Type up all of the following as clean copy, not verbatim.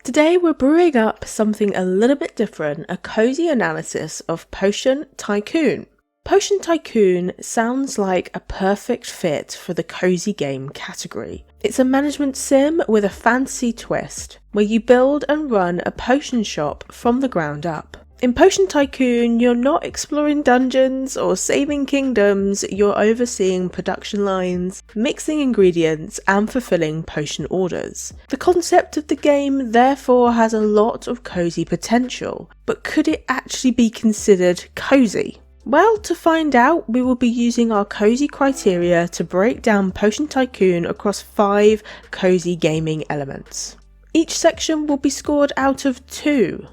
Today we're brewing up something a little bit different, a cozy analysis of Potion Tycoon. Potion Tycoon sounds like a perfect fit for the cozy game category. It's a management sim with a fantasy twist, where you build and run a potion shop from the ground up. In Potion Tycoon, you're not exploring dungeons or saving kingdoms, you're overseeing production lines, mixing ingredients, and fulfilling potion orders. The concept of the game therefore has a lot of cozy potential, but could it actually be considered cozy? Well, to find out, we will be using our cozy criteria to break down Potion Tycoon across 5 cozy gaming elements. Each section will be scored out of 2.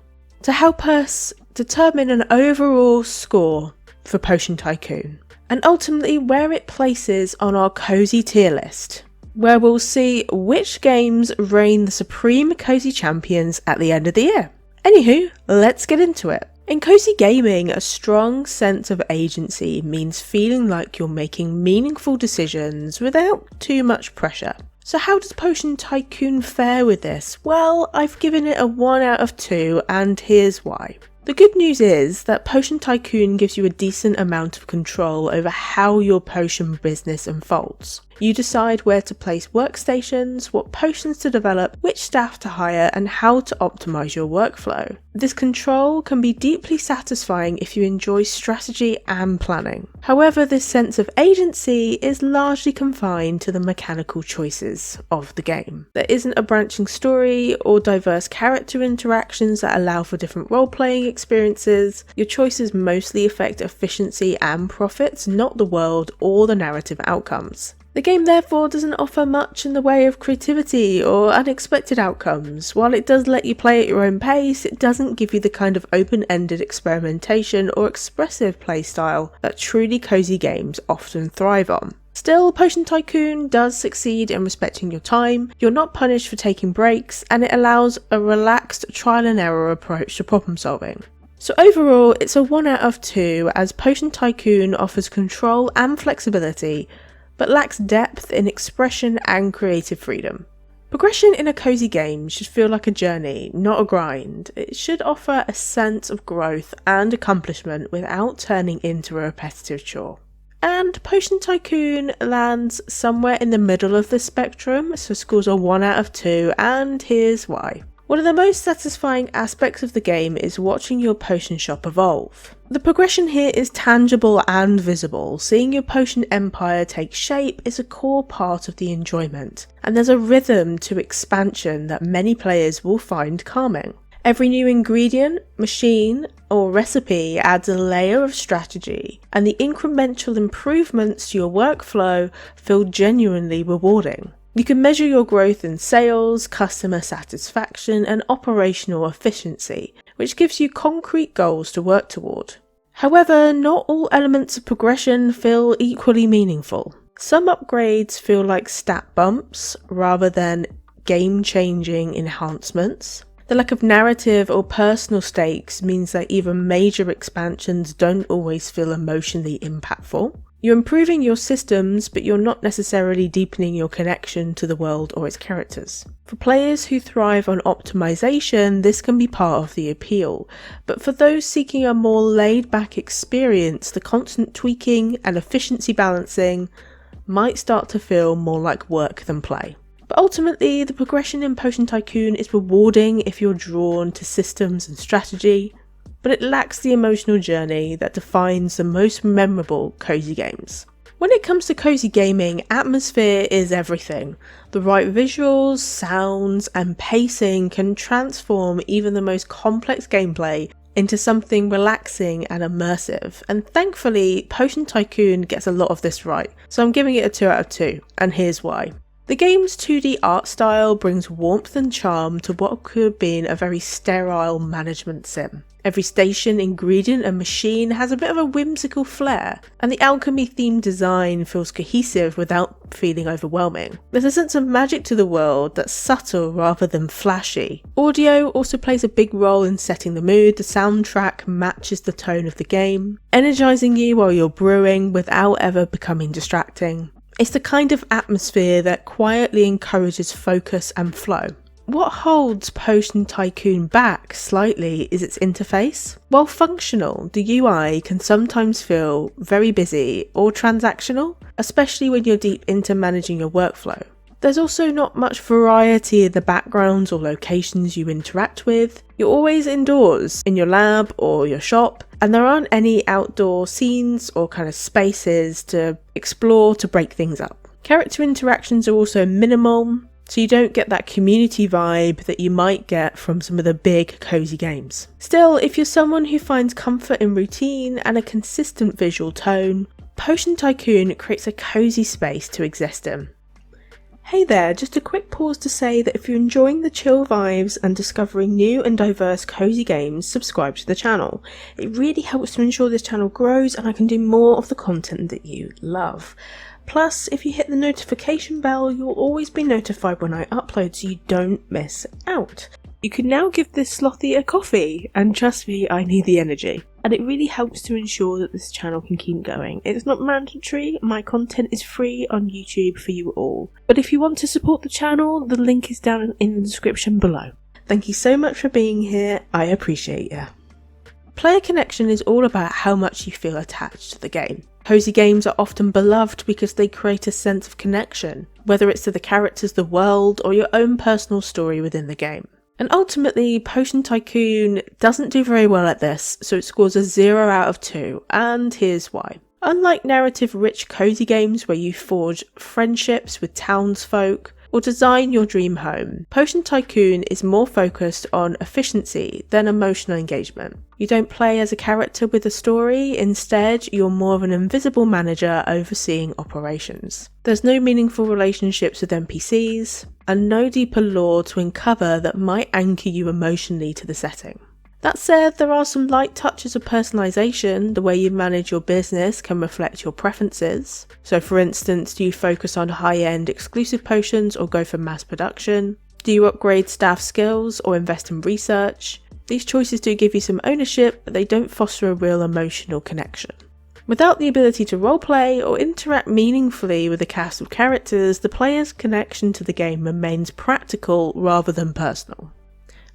To help us determine an overall score for Potion Tycoon, and ultimately where it places on our cozy tier list, where we'll see which games reign the supreme cozy champions at the end of the year. Anywho, let's get into it. In cozy gaming, a strong sense of agency means feeling like you're making meaningful decisions without too much pressure. So how does Potion Tycoon fare with this? Well, I've given it a 1 out of 2, and here's why. The good news is that Potion Tycoon gives you a decent amount of control over how your potion business unfolds. You decide where to place workstations, what potions to develop, which staff to hire, and how to optimize your workflow. This control can be deeply satisfying if you enjoy strategy and planning. However, this sense of agency is largely confined to the mechanical choices of the game. There isn't a branching story or diverse character interactions that allow for different role-playing experiences. Your choices mostly affect efficiency and profits, not the world or the narrative outcomes. The game therefore doesn't offer much in the way of creativity or unexpected outcomes. While it does let you play at your own pace, it doesn't give you the kind of open-ended experimentation or expressive playstyle that truly cozy games often thrive on. Still, Potion Tycoon does succeed in respecting your time, you're not punished for taking breaks, and it allows a relaxed trial and error approach to problem solving. So overall, it's a 1 out of 2 as Potion Tycoon offers control and flexibility, but lacks depth in expression and creative freedom. Progression in a cozy game should feel like a journey, not a grind. It should offer a sense of growth and accomplishment without turning into a repetitive chore. And Potion Tycoon lands somewhere in the middle of the spectrum, so scores a 1 out of 2, and here's why. One of the most satisfying aspects of the game is watching your potion shop evolve. The progression here is tangible and visible. Seeing your potion empire take shape is a core part of the enjoyment, and there's a rhythm to expansion that many players will find calming. Every new ingredient, machine, or recipe adds a layer of strategy, and the incremental improvements to your workflow feel genuinely rewarding. You can measure your growth in sales, customer satisfaction, and operational efficiency, which gives you concrete goals to work toward. However, not all elements of progression feel equally meaningful. Some upgrades feel like stat bumps rather than game-changing enhancements. The lack of narrative or personal stakes means that even major expansions don't always feel emotionally impactful. You're improving your systems, but you're not necessarily deepening your connection to the world or its characters. For players who thrive on optimization, this can be part of the appeal, but for those seeking a more laid-back experience, the constant tweaking and efficiency balancing might start to feel more like work than play. But ultimately, the progression in Potion Tycoon is rewarding if you're drawn to systems and strategy, but it lacks the emotional journey that defines the most memorable cozy games. When it comes to cozy gaming, atmosphere is everything. The right visuals, sounds, and pacing can transform even the most complex gameplay into something relaxing and immersive, and thankfully Potion Tycoon gets a lot of this right, so I'm giving it a 2 out of 2, and here's why. The game's 2D art style brings warmth and charm to what could have been a very sterile management sim. Every station, ingredient and machine has a bit of a whimsical flair, and the alchemy themed design feels cohesive without feeling overwhelming. There's a sense of magic to the world that's subtle rather than flashy. Audio also plays a big role in setting the mood. The soundtrack matches the tone of the game, energizing you while you're brewing without ever becoming distracting. It's the kind of atmosphere that quietly encourages focus and flow. What holds Potion Tycoon back slightly is its interface. While functional, the UI can sometimes feel very busy or transactional, especially when you're deep into managing your workflow. There's also not much variety in the backgrounds or locations you interact with. You're always indoors, in your lab or your shop, and there aren't any outdoor scenes or kind of spaces to explore to break things up. Character interactions are also minimal, so you don't get that community vibe that you might get from some of the big cozy games. Still, if you're someone who finds comfort in routine and a consistent visual tone, Potion Tycoon creates a cozy space to exist in. Hey there, just a quick pause to say that if you're enjoying the chill vibes and discovering new and diverse cozy games, subscribe to the channel. It really helps to ensure this channel grows and I can do more of the content that you love. Plus, if you hit the notification bell, you'll always be notified when I upload so you don't miss out. You can now give this Slothee a coffee, and trust me, I need the energy. And it really helps to ensure that this channel can keep going. It's not mandatory, my content is free on YouTube for you all. But if you want to support the channel, the link is down in the description below. Thank you so much for being here, I appreciate you. Player connection is all about how much you feel attached to the game. Cozy games are often beloved because they create a sense of connection, whether it's to the characters, the world, or your own personal story within the game. And ultimately, Potion Tycoon doesn't do very well at this, so it scores a 0 out of 2, and here's why. Unlike narrative-rich cozy games where you forge friendships with townsfolk or design your dream home, Potion Tycoon is more focused on efficiency than emotional engagement. You don't play as a character with a story, instead you're more of an invisible manager overseeing operations. There's no meaningful relationships with NPCs, and no deeper lore to uncover that might anchor you emotionally to the setting. That said, there are some light touches of personalisation. The way you manage your business can reflect your preferences. So for instance, do you focus on high-end exclusive potions or go for mass production? Do you upgrade staff skills or invest in research? These choices do give you some ownership, but they don't foster a real emotional connection. Without the ability to roleplay or interact meaningfully with a cast of characters, the player's connection to the game remains practical rather than personal.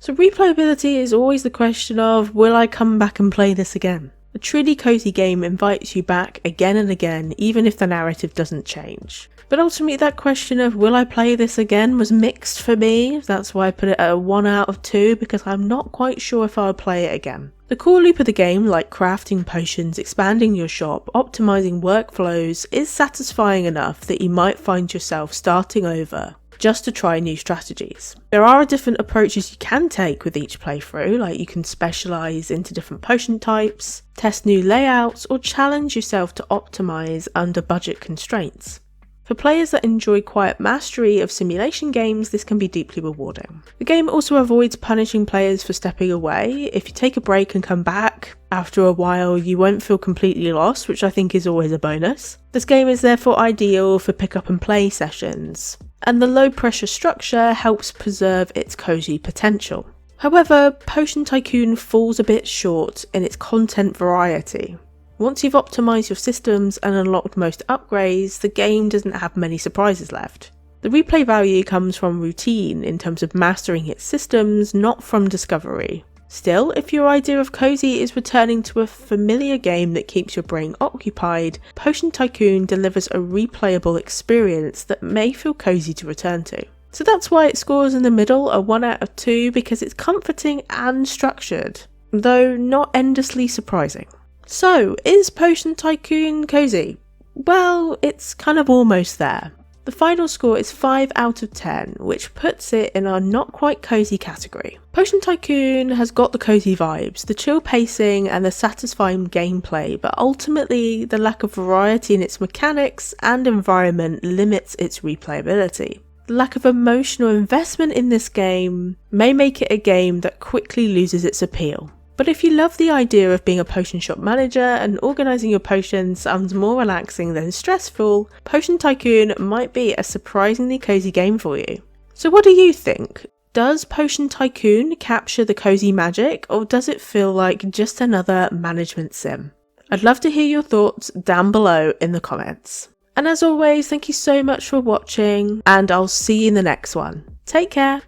So replayability is always the question of, will I come back and play this again? A truly cozy game invites you back again and again, even if the narrative doesn't change. But ultimately that question of will I play this again was mixed for me. That's why I put it at a 1 out of 2, because I'm not quite sure if I'll play it again. The core loop of the game, like crafting potions, expanding your shop, optimizing workflows, is satisfying enough that you might find yourself starting over just to try new strategies. There are different approaches you can take with each playthrough, like you can specialise into different potion types, test new layouts, or challenge yourself to optimise under budget constraints. For players that enjoy quiet mastery of simulation games, this can be deeply rewarding. The game also avoids punishing players for stepping away. If you take a break and come back, after a while you won't feel completely lost, which I think is always a bonus. This game is therefore ideal for pick up and play sessions, and the low pressure structure helps preserve its cozy potential. However, Potion Tycoon falls a bit short in its content variety. Once you've optimised your systems and unlocked most upgrades, the game doesn't have many surprises left. The replay value comes from routine in terms of mastering its systems, not from discovery. Still, if your idea of cozy is returning to a familiar game that keeps your brain occupied, Potion Tycoon delivers a replayable experience that may feel cozy to return to. So that's why it scores in the middle, a 1 out of 2, because it's comforting and structured, though not endlessly surprising. So, is Potion Tycoon cozy? Well, it's kind of almost there. The final score is 5 out of 10, which puts it in our not quite cozy category. Potion Tycoon has got the cozy vibes, the chill pacing and the satisfying gameplay, but ultimately the lack of variety in its mechanics and environment limits its replayability. The lack of emotional investment in this game may make it a game that quickly loses its appeal. But if you love the idea of being a potion shop manager and organising your potions sounds more relaxing than stressful, Potion Tycoon might be a surprisingly cozy game for you. So what do you think? Does Potion Tycoon capture the cozy magic, or does it feel like just another management sim? I'd love to hear your thoughts down below in the comments. And as always, thank you so much for watching, and I'll see you in the next one. Take care!